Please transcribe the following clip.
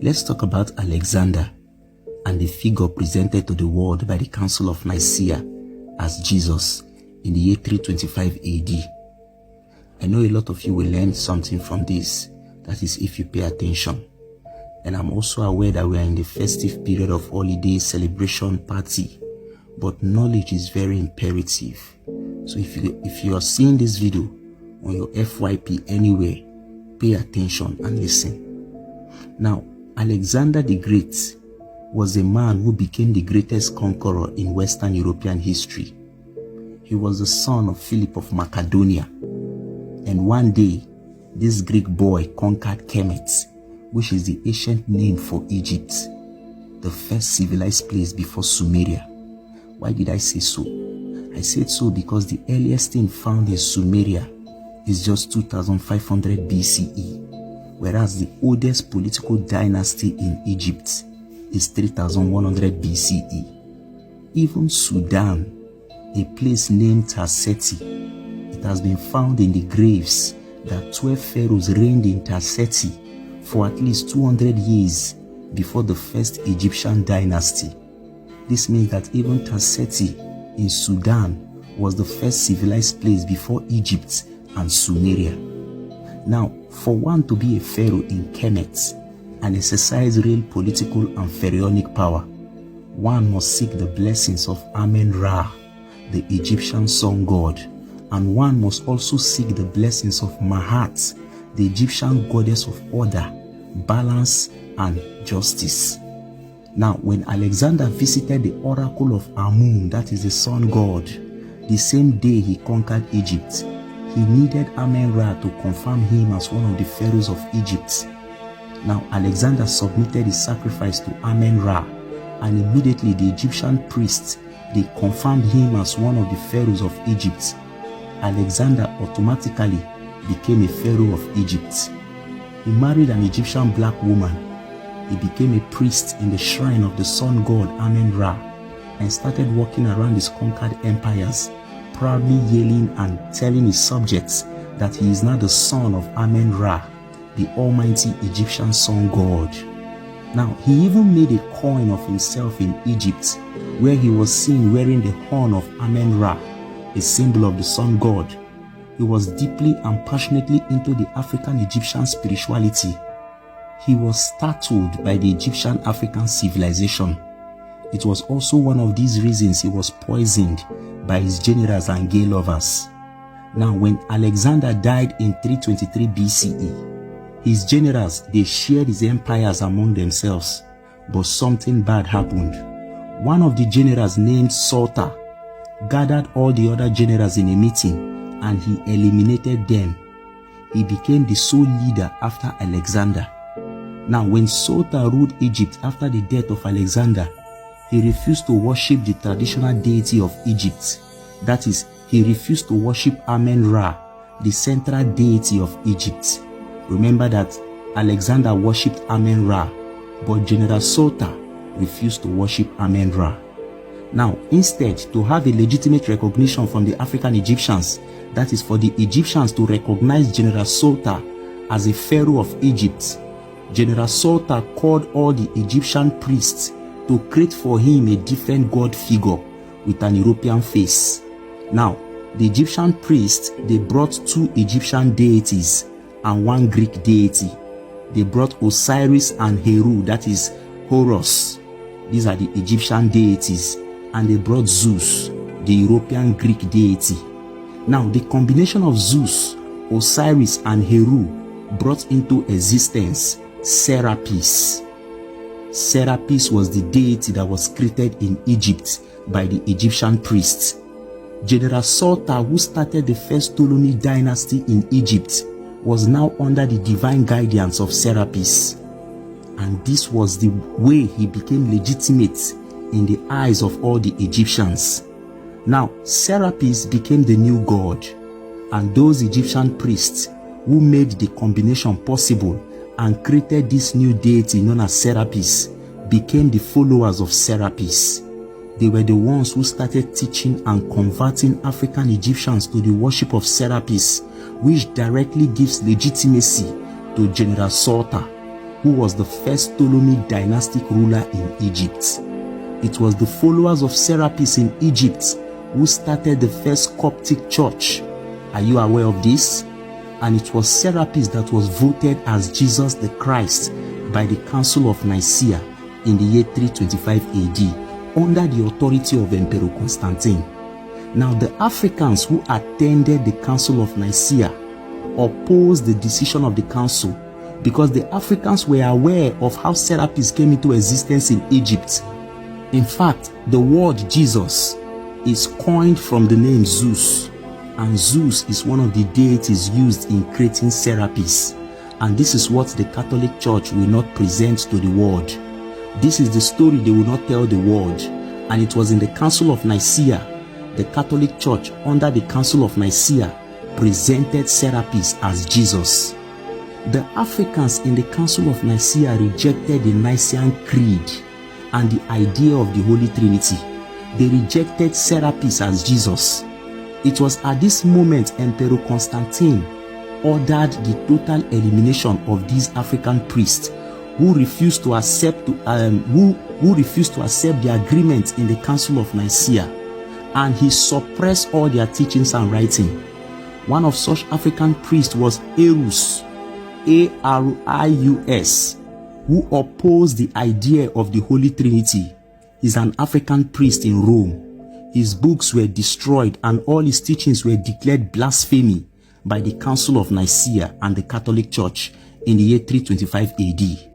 Let's talk about Alexander and the figure presented to the world by the Council of Nicaea as Jesus in the year 325 AD. I know a lot of you will learn something from this, that is if you pay attention. And I'm also aware that we are in the festive period of holiday celebration party, but knowledge is very imperative. So if you are seeing this video on your FYP anywhere, pay attention and listen. Now, Alexander the Great was a man who became the greatest conqueror in Western European history. He was the son of Philip of Macedonia. And one day, this Greek boy conquered Kemet, which is the ancient name for Egypt, the first civilized place before Sumeria. Why did I say so? I said so because the earliest thing found in Sumeria is just 2500 BCE, whereas the oldest political dynasty in Egypt is 3100 BCE. Even Sudan, a place named Tarseti, it has been found in the graves that 12 pharaohs reigned in Tarseti for at least 200 years before the first Egyptian dynasty. This means that even Tarseti in Sudan was the first civilized place before Egypt and Sumeria. Now, for one to be a pharaoh in Kemet and exercise real political and pharaonic power, one must seek the blessings of Amen-Ra, the Egyptian sun god, and one must also seek the blessings of Mahat, the Egyptian goddess of order, balance, and justice. Now, when Alexander visited the oracle of Amun, that is the sun god, the same day he conquered Egypt, he needed Amen-Ra to confirm him as one of the pharaohs of Egypt. Now, Alexander submitted his sacrifice to Amen-Ra, and immediately the Egyptian priests, they confirmed him as one of the pharaohs of Egypt. Alexander automatically became a pharaoh of Egypt. He married an Egyptian black woman. He became a priest in the shrine of the sun god Amen-Ra and started walking around his conquered empires, proudly yelling and telling his subjects that he is now the son of Amen-Ra, the almighty Egyptian sun god. Now, he even made a coin of himself in Egypt, where he was seen wearing the horn of Amen-Ra, a symbol of the sun god. He was deeply and passionately into the African-Egyptian spirituality. He was startled by the Egyptian-African civilization. It was also one of these reasons he was poisoned by his generals and gay lovers. Now, when Alexander died in 323 BCE, his generals, they shared his empires among themselves, but something bad happened. One of the generals, named Sultan, gathered all the other generals in a meeting and he eliminated them. He became the sole leader after Alexander. Now, when Sultan ruled Egypt after the death of Alexander, he refused to worship the traditional deity of Egypt. That is, he refused to worship Amen-Ra, the central deity of Egypt. Remember that Alexander worshipped Amen-Ra, but General Sultan refused to worship Amen-Ra. Now, instead, to have a legitimate recognition from the African Egyptians, that is for the Egyptians to recognize General Sultan as a pharaoh of Egypt, General Sultan called all the Egyptian priests to create for him a different god figure with an European face. Now, the Egyptian priests, they brought 2 Egyptian deities and 1 Greek deity. They brought Osiris and Heru, that is Horus. These are the Egyptian deities. And they brought Zeus, the European Greek deity. Now, the combination of Zeus, Osiris, and Heru brought into existence Serapis. Serapis was the deity that was created in Egypt by the Egyptian priests. General Sultan, who started the first Ptolemy dynasty in Egypt, was now under the divine guidance of Serapis. And this was the way he became legitimate in the eyes of all the Egyptians. Now, Serapis became the new god, and those Egyptian priests who made the combination possible and created this new deity known as Serapis became the followers of Serapis. They were the ones who started teaching and converting African Egyptians to the worship of Serapis, which directly gives legitimacy to General Sultan. who was the first Ptolemy dynastic ruler in Egypt. It was the followers of Serapis in Egypt who started the first Coptic church. Are you aware of this? And it was Serapis that was voted as Jesus the Christ by the Council of Nicaea in the year 325 AD under the authority of Emperor Constantine. Now, the Africans who attended the Council of Nicaea opposed the decision of the council because the Africans were aware of how Serapis came into existence in Egypt. In fact, the word Jesus is coined from the name Zeus, and Zeus is one of the deities used in creating Serapis. And this is what the Catholic Church will not present to the world. This is the story they will not tell the world. And it was in the Council of Nicaea, the Catholic Church under the Council of Nicaea presented Serapis as Jesus. The Africans in the Council of Nicaea rejected the Nicene Creed and the idea of the Holy Trinity. They rejected Serapis as Jesus. It was at this moment Emperor Constantine ordered the total elimination of these African priests who refused to accept the agreement in the Council of Nicaea, and he suppressed all their teachings and writing. One of such African priests was Arius, A-R-I-U-S, who opposed the idea of the Holy Trinity. He's an African priest in Rome. His books were destroyed and all his teachings were declared blasphemy by the Council of Nicaea and the Catholic Church in the year 325 AD.